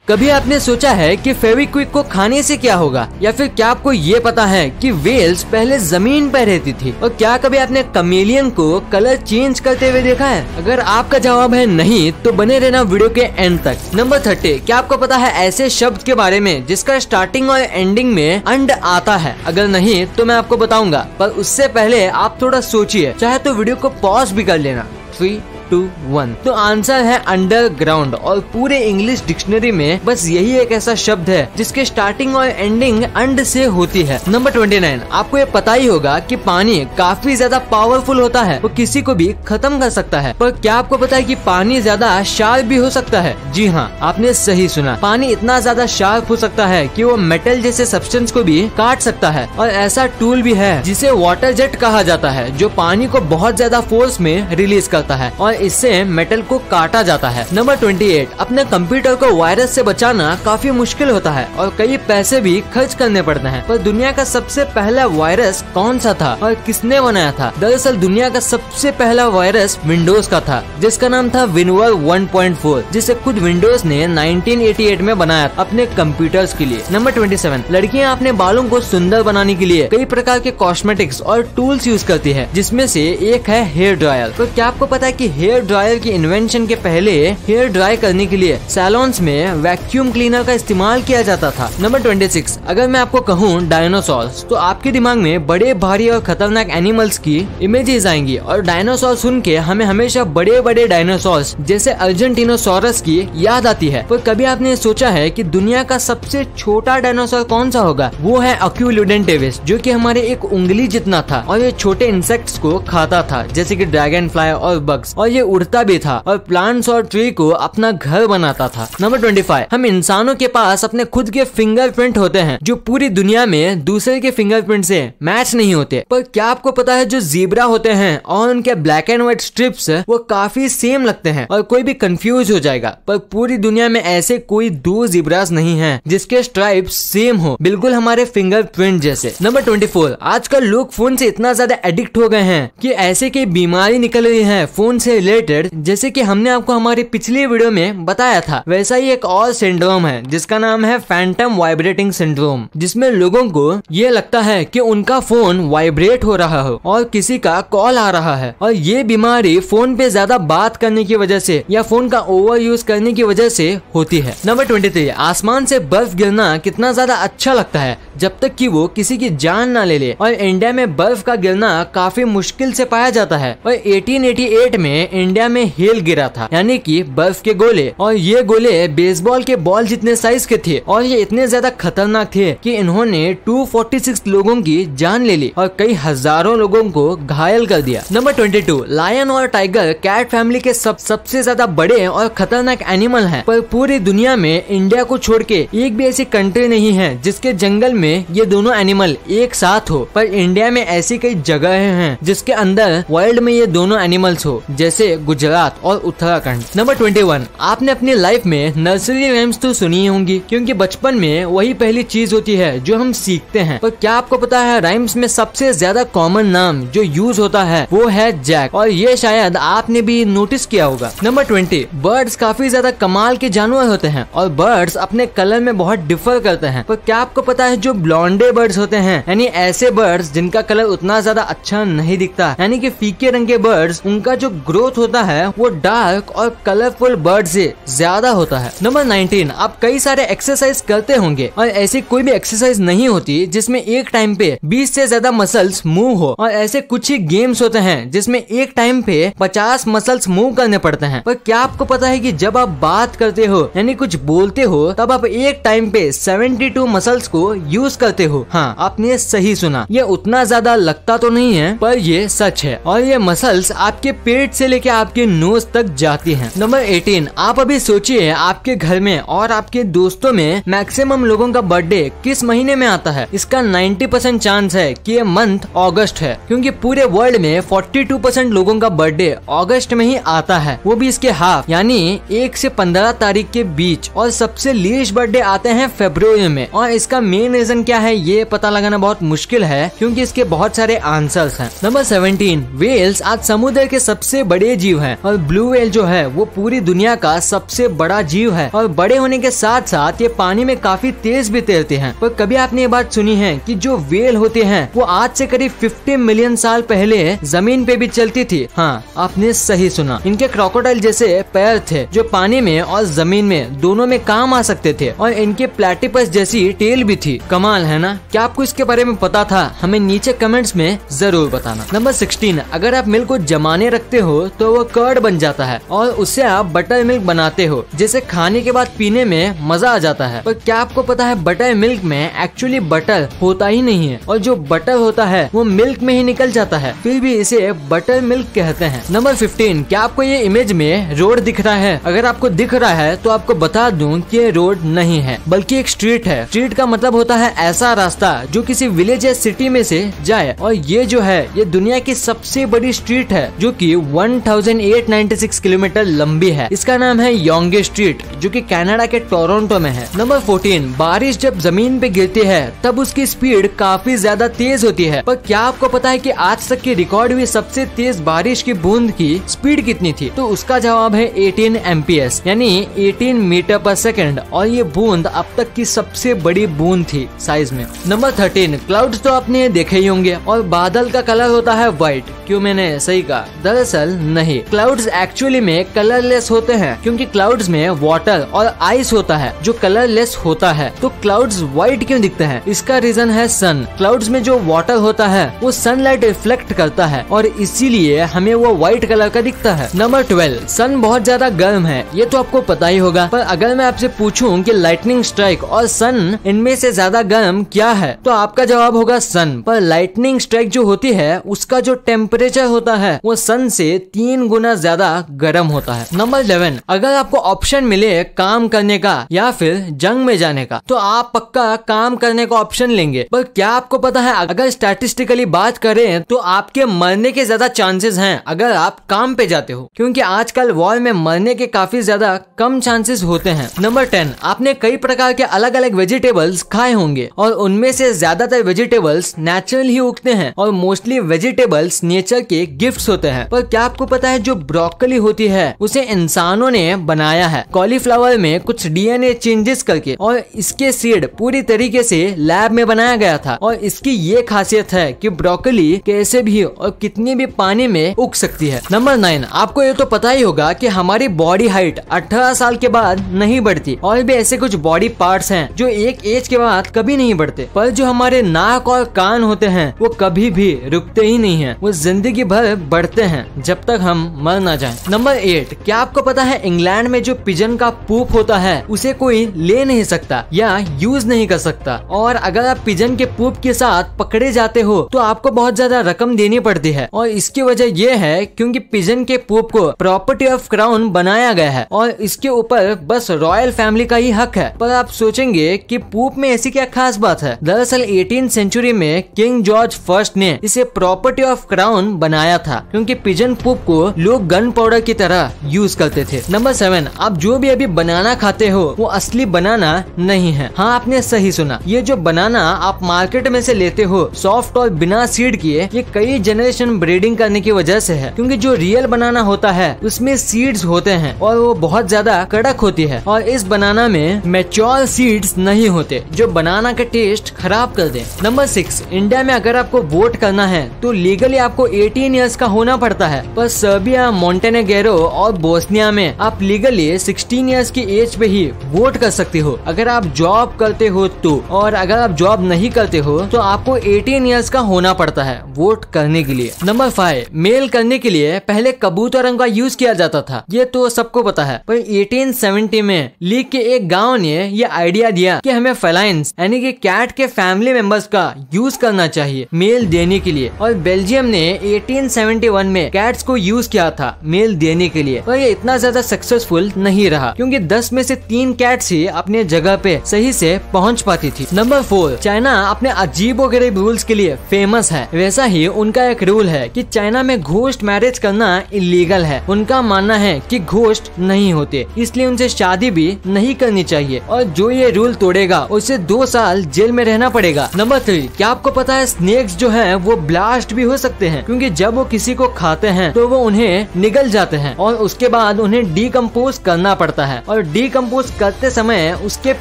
कभी आपने सोचा है कि फेविक्विक को खाने से क्या होगा, या फिर क्या आपको ये पता है कि वेल्स पहले जमीन पर रहती थी? और क्या कभी आपने कमेलियन को कलर चेंज करते हुए देखा है? अगर आपका जवाब है नहीं तो बने रहना वीडियो के एंड तक। नंबर 30, क्या आपको पता है ऐसे शब्द के बारे में जिसका स्टार्टिंग और एंडिंग में अंड आता है? अगर नहीं तो मैं आपको बताऊंगा, पर उससे पहले आप थोड़ा सोचिए, चाहे तो वीडियो को पॉज भी कर लेना। 3, 2, 1। तो आंसर है अंडरग्राउंड, और पूरे इंग्लिश डिक्शनरी में बस यही एक ऐसा शब्द है जिसके स्टार्टिंग और एंडिंग अंड से होती है। नंबर 29, आपको ये पता ही होगा कि पानी काफी ज्यादा पावरफुल होता है, वो किसी को भी खत्म कर सकता है। पर क्या आपको पता है कि पानी ज्यादा शार्प भी हो सकता है? जी हाँ, आपने सही सुना। पानी इतना ज्यादा शार्प हो सकता है कि वो मेटल जैसे सब्सटेंस को भी काट सकता है। और ऐसा टूल भी है जिसे वाटर जेट कहा जाता है, जो पानी को बहुत ज्यादा फोर्स में रिलीज करता है और इससे मेटल को काटा जाता है। नंबर 28, अपने कंप्यूटर को वायरस से बचाना काफी मुश्किल होता है और कई पैसे भी खर्च करने पड़ते हैं। पर दुनिया का सबसे पहला वायरस कौन सा था और किसने बनाया था? दरअसल दुनिया का सबसे पहला वायरस विंडोज का था, जिसका नाम था विनवर 1.4, जिसे खुद विंडोज ने 1988 में बनाया अपने कंप्यूटर्स के लिए। नंबर 27, लड़कियां अपने बालों को सुंदर बनाने के लिए कई प्रकार के कॉस्मेटिक्स और टूल्स यूज करती है, जिसमें से एक है हेयर ड्रायर। तो क्या आपको पता है कि हेयर ड्रायर की इन्वेंशन के पहले हेयर ड्राई करने के लिए सैलून्स में वैक्यूम क्लीनर का इस्तेमाल किया जाता था। नंबर 26, अगर मैं आपको कहूँ डायनासोर्स, तो आपके दिमाग में बड़े भारी और खतरनाक एनिमल्स की इमेजेस आएंगी, और डायनासोर सुन के हमें हमेशा बड़े बड़े डायनासोर्स जैसे अर्जेंटिनोसॉरस की याद आती है। पर कभी आपने सोचा है कि दुनिया का सबसे छोटा डायनासोर कौन सा होगा? वो है अक्यूलुडेंटेविस, जो कि हमारे एक उंगली जितना था, और ये छोटे इंसेक्ट्स को खाता था, जैसे कि ड्रैगन फ्लाई और बग्स, और ये उड़ता भी था और प्लांट्स और ट्री को अपना घर बनाता था। नंबर 25, हम इंसानों के पास अपने खुद के फिंगरप्रिंट होते हैं, जो पूरी दुनिया में दूसरे के फिंगरप्रिंट से मैच नहीं होते। पर क्या आपको पता है जो जीब्रा होते हैं और उनके ब्लैक एंड व्हाइट स्ट्रिप्स वो काफी सेम लगते हैं और कोई भी कंफ्यूज हो जाएगा। पर पूरी दुनिया में ऐसे कोई 2 जीब्रास नहीं है जिसके स्ट्राइप्स सेम हो, बिल्कुल हमारे फिंगरप्रिंट जैसे। नंबर 24, आजकल लोग फोन से इतना ज्यादा एडिक्ट हो गए हैं कि ऐसे की बीमारी निकल रही है फोन से रिलेटेड, जैसे कि हमने आपको हमारी पिछली वीडियो में बताया था। वैसा ही एक और सिंड्रोम है जिसका नाम है फैंटम वाइब्रेटिंग सिंड्रोम, जिसमें लोगों को ये लगता है कि उनका फोन वाइब्रेट हो रहा हो और किसी का कॉल आ रहा है। और ये बीमारी फोन पे ज्यादा बात करने की वजह से या फोन का ओवर यूज करने की वजह से होती है। नंबर 23, आसमान से बर्फ गिरना कितना ज्यादा अच्छा लगता है जब तक कि वो किसी की जान ना ले ले। और इंडिया में बर्फ का गिरना काफी मुश्किल से पाया जाता है। और 1888 में इंडिया में हेल गिरा था, यानी कि बर्फ के गोले, और ये गोले बेसबॉल के बॉल जितने साइज के थे और ये इतने ज्यादा खतरनाक थे कि इन्होंने 246 लोगों की जान ले ली और कई हजारों लोगों को घायल कर दिया। नंबर 22, लायन और टाइगर कैट फैमिली के सबसे ज्यादा बड़े और खतरनाक एनिमल हैं। पर पूरी दुनिया में इंडिया को छोड़ के एक भी ऐसी कंट्री नहीं है जिसके जंगल में ये दोनों एनिमल एक साथ हो। पर इंडिया में ऐसी कई जगह हैं जिसके अंदर वर्ल्ड में ये दोनों एनिमल्स हो, जैसे गुजरात और उत्तराखंड। नंबर 21, आपने अपनी लाइफ में नर्सरी राइम्स तो सुनी होंगी, क्योंकि बचपन में वही पहली चीज होती है जो हम सीखते हैं। पर क्या आपको पता है राइम्स में सबसे ज्यादा कॉमन नाम जो यूज होता है वो है जैक, और ये शायद आपने भी नोटिस किया होगा। नंबर 20, बर्ड्स काफी ज्यादा कमाल के जानवर होते हैं और बर्ड्स अपने कलर में बहुत डिफर करते हैं। पर क्या आपको पता है जो ब्लॉन्डे बर्ड्स होते हैं, यानी ऐसे बर्ड्स जिनका कलर उतना ज्यादा अच्छा नहीं दिखता, यानी कि फीके रंग के बर्ड्स, उनका जो ग्रोथ होता है वो डार्क और कलरफुल बर्ड से ज्यादा होता है। नंबर 19, आप कई सारे एक्सरसाइज करते होंगे और ऐसी कोई भी एक्सरसाइज नहीं होती जिसमें एक टाइम पे 20 से ज्यादा मसल्स मूव हो, और ऐसे कुछ ही गेम्स होते हैं जिसमें एक टाइम पे 50 मसल्स मूव करने पड़ते हैं। पर क्या आपको पता है कि जब आप बात करते हो यानी कुछ बोलते हो तब आप एक टाइम पे 72 मसल्स को यूज करते हो? हाँ, आपने सही सुना। ये उतना ज्यादा लगता तो नहीं है पर ये सच है, और ये मसल्स आपके पेट से लेके आपके नोज तक जाती हैं। नंबर 18, आप अभी सोचिए आपके घर में और आपके दोस्तों में मैक्सिमम लोगों का बर्थडे किस महीने में आता है? इसका 90% चांस है कि ये मंथ अगस्त है, क्योंकि पूरे वर्ल्ड में 42% लोगों का बर्थडे अगस्त में ही आता है, वो भी इसके हाफ यानी 1 से 15 तारीख के बीच। और सबसे लीस्ट बर्थडे आते हैं फरवरी में, और इसका मेन रीजन क्या है ये पता लगाना बहुत मुश्किल है, क्योंकि इसके बहुत सारे आंसर्स हैं। नंबर 17, वेल्स आज समुद्र के सबसे बड़े बड़े जीव हैं और ब्लू व्हेल जो है वो पूरी दुनिया का सबसे बड़ा जीव है और बड़े होने के साथ साथ ये पानी में काफी तेज भी तैरते हैं। पर कभी आपने ये बात सुनी है कि जो व्हेल होते हैं वो आज से करीब 50 मिलियन साल पहले जमीन पे भी चलती थी? हाँ, आपने सही सुना। इनके क्रोकोडाइल जैसे पैर थे जो पानी में और जमीन में दोनों में काम आ सकते थे और इनके प्लेटिपस जैसी टेल भी थी। कमाल है ना? क्या आपको इसके बारे में पता था? हमें नीचे कमेंट्स में जरूर बताना। नंबर 16, अगर आप मिल्क को जमाने रखते हो तो वो कर्ड बन जाता है और उससे आप बटर मिल्क बनाते हो, जिसे खाने के बाद पीने में मजा आ जाता है। पर क्या आपको पता है बटर मिल्क में एक्चुअली बटर होता ही नहीं है और जो बटर होता है वो मिल्क में ही निकल जाता है, फिर भी इसे बटर मिल्क कहते हैं। नंबर 15, क्या आपको ये इमेज में रोड दिख रहा है? अगर आपको दिख रहा है तो आपको बता दूं कि ये रोड नहीं है बल्कि एक स्ट्रीट है। स्ट्रीट का मतलब होता है ऐसा रास्ता जो किसी विलेज या सिटी में से जाए और ये जो है ये दुनिया की सबसे बड़ी स्ट्रीट है जो कि 1896 किलोमीटर लंबी है। इसका नाम है योंगे स्ट्रीट जो कि कनाडा के टोरंटो में है। नंबर 14, बारिश जब जमीन पे गिरती है तब उसकी स्पीड काफी ज्यादा तेज होती है। पर क्या आपको पता है कि आज तक की रिकॉर्ड हुई सबसे तेज बारिश की बूंद की स्पीड कितनी थी? तो उसका जवाब है 18 एमपीएस यानी 18 मीटर पर सेकंड और ये बूंद अब तक की सबसे बड़ी बूंद थी साइज में। नंबर 13, क्लाउड्स तो आपने देखे ही होंगे और बादल का कलर होता है व्हाइट। क्यों मैंने सही कहा? दरअसल नहीं, क्लाउड्स एक्चुअली में कलरलेस होते हैं क्योंकि क्लाउड्स में वाटर और आइस होता है जो कलरलेस होता है। तो क्लाउड्स व्हाइट क्यों दिखते हैं? इसका रीजन है सन। क्लाउड्स में जो वाटर होता है वो सनलाइट रिफ्लेक्ट करता है और इसीलिए हमें वो व्हाइट कलर का दिखता है। नंबर 12, सन बहुत ज्यादा गर्म है, ये तो आपको पता ही होगा। पर अगर मैं आपसे पूछूं कि लाइटनिंग स्ट्राइक और सन इनमें से ज्यादा गर्म क्या है तो आपका जवाब होगा सन। पर लाइटनिंग स्ट्राइक जो होती है उसका जो टेम्परेचर होता है वो सन से 3 गुना ज्यादा गर्म होता है। नंबर 11, अगर आपको ऑप्शन मिले काम करने का या फिर जंग में जाने का तो आप पक्का काम करने का ऑप्शन लेंगे। पर क्या आपको पता है अगर स्टैटिस्टिकली बात करें तो आपके मरने के ज्यादा चांसेस हैं अगर आप काम पे जाते हो, क्योंकि आजकल वॉर में मरने के काफी ज्यादा कम चांसेस होते हैं। नंबर 10, आपने कई प्रकार के अलग अलग वेजिटेबल्स खाए होंगे और उनमें से ज्यादातर वेजिटेबल्स नेचुरल ही उगते हैं और मोस्टली वेजिटेबल्स नेचर के गिफ्ट्स होते हैं। पर क्या आपको पता है जो ब्रोकली होती है उसे इंसानों ने बनाया है कॉलीफ्लावर में कुछ डीएनए चेंजेस करके और इसके सीड पूरी तरीके से लैब में बनाया गया था और इसकी ये खासियत है कि ब्रोकली कैसे भी और कितनी भी पानी में उग सकती है। नंबर 9, आपको ये तो पता ही होगा कि हमारी बॉडी हाइट 18 साल के बाद नहीं बढ़ती और भी ऐसे कुछ बॉडी पार्ट्स हैं जो एक एज के बाद कभी नहीं बढ़ते, पर जो हमारे नाक और कान होते हैं वो कभी भी रुकते ही नहीं हैं, वो जिंदगी भर बढ़ते हैं जब तक हम मर ना जाएं। नंबर 8, क्या आपको पता है इंग्लैंड में जो पिजन का पूप होता है उसे कोई ले नहीं सकता या यूज नहीं कर सकता और अगर आप पिजन के पूप के साथ पकड़े जाते हो तो आपको बहुत ज्यादा रकम देनी पड़ती है और इसकी वजह यह है क्योंकि पिजन के पूप को प्रॉपर्टी ऑफ क्राउन बनाया गया है और इसके ऊपर बस रॉयल फैमिली का ही हक है। पर आप सोचेंगे कि पूप में ऐसी क्या खास बात है? दरअसल 18th सेंचुरी में किंग जॉर्ज फर्स्ट ने इसे प्रॉपर्टी ऑफ क्राउन बनाया था क्योंकि पिजन पूप को लोग गन पाउडर की तरह यूज करते थे। नंबर 7, आप जो भी अभी बनाना खाते हो वो असली बनाना नहीं है। हाँ, आपने सही सुना, ये जो बनाना आप मार्केट में से लेते हो सॉफ्ट और बिना सीड किए, ये कई जनरेशन ब्रीडिंग करने की वजह से है क्योंकि जो रियल बनाना होता है उसमें सीड्स होते हैं और वो बहुत ज्यादा कड़क होती है और इस बनाना में मैच्योर सीड्स नहीं होते जो बनाना का टेस्ट खराब कर दे। नंबर 6, इंडिया में अगर आपको वोट करना है तो लीगली आपको 18 इयर्स का होना पड़ता है, पर सर्बिया, मोंटेनेग्रो और बोस्निया में आप लीगली 16 इयर्स की एज पे ही वोट कर सकते हो अगर आप जॉब करते हो तो, और अगर आप जॉब नहीं करते हो तो आपको 18 इयर्स का होना पड़ता है वोट करने के लिए। नंबर 5, मेल करने के लिए पहले कबूतरों का यूज किया जाता था, ये तो सबको पता है, पर 1870 में लीग के एक गांव ने ये आइडिया दिया कि हमें फेलाइंस यानी कि कैट के फैमिली मेंबर्स का यूज करना चाहिए मेल देने के लिए और बेल्जियम ने 1871 में कैट्स को यूज किया था मेल देने के लिए, पर ये इतना ज्यादा सक्सेसफुल नहीं रहा क्योंकि 10 में से 3 कैट्स ही अपने जगह पे सही से पहुंच पाती थी। नंबर 4, चाइना अपने अजीबोगरीब रूल्स के लिए फेमस है। वैसा ही उनका एक रूल है कि चाइना में घोस्ट मैरिज करना इलीगल है। उनका मानना है कि घोस्ट नहीं होते, इसलिए उनसे शादी भी नहीं करनी चाहिए और जो ये रूल तोड़ेगा उसे 2 साल जेल में रहना पड़ेगा। नंबर 3, क्या आपको पता है स्नेक्स जो है वो ब्लास्ट भी हो सकते हैं क्योंकि जब वो किसी को खाते हैं तो वो वो उन्हें निगल जाते हैं और उसके बाद उन्हें डीकम्पोज करना पड़ता है। और डीकम्पोज करते समय उसके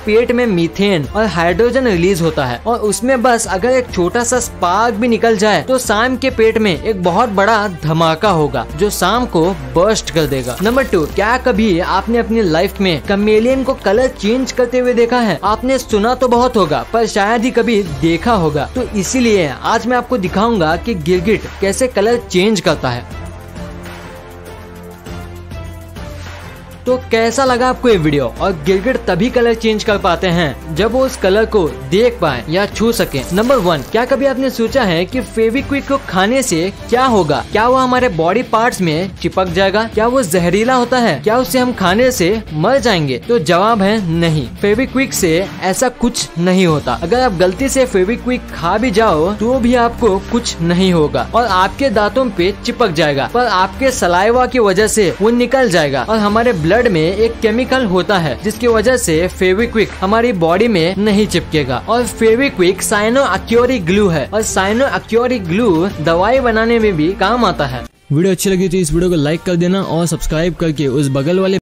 पेट में मीथेन और हाइड्रोजन रिलीज होता है और उसमें बस अगर एक छोटा सा स्पार्क भी निकल जाए तो सैम के पेट में एक बहुत बड़ा धमाका होगा जो सैम को बर्स्ट कर देगा। नंबर 2, क्या कभी आपने अपनी लाइफ में कमेलियन को कलर चेंज करते हुए देखा है? आपने सुना तो बहुत होगा पर शायद ही कभी देखा होगा, तो इसीलिए आज मैं आपको दिखाऊंगा कि गिरगिट कैसे कलर चेंज करता है। तो कैसा लगा आपको ये वीडियो? और गिरगिट तभी कलर चेंज कर पाते हैं जब वो उस कलर को देख पाए या छू सके। नंबर 1, क्या कभी आपने सोचा है कि फेविक्विक को खाने से क्या होगा? क्या वो हमारे बॉडी पार्ट्स में चिपक जाएगा? क्या वो जहरीला होता है? क्या उसे हम खाने से मर जाएंगे? तो जवाब है नहीं, फेविक्विक से ऐसा कुछ नहीं होता। अगर आप गलती से फेविक्विक खा भी जाओ तो भी आपको कुछ नहीं होगा और आपके दांतों पे चिपक जाएगा, पर आपके सलाइवा की वजह से वो निकल जाएगा। और हमारे ब्लड में एक केमिकल होता है जिसकी वजह से फेविक्विक हमारी बॉडी में नहीं चिपकेगा। और फेविक्विक साइनो-एक्योरिक ग्लू है और साइनो-एक्योरिक ग्लू दवाई बनाने में भी काम आता है। वीडियो अच्छी लगी तो इस वीडियो को लाइक कर देना और सब्सक्राइब करके उस बगल वाले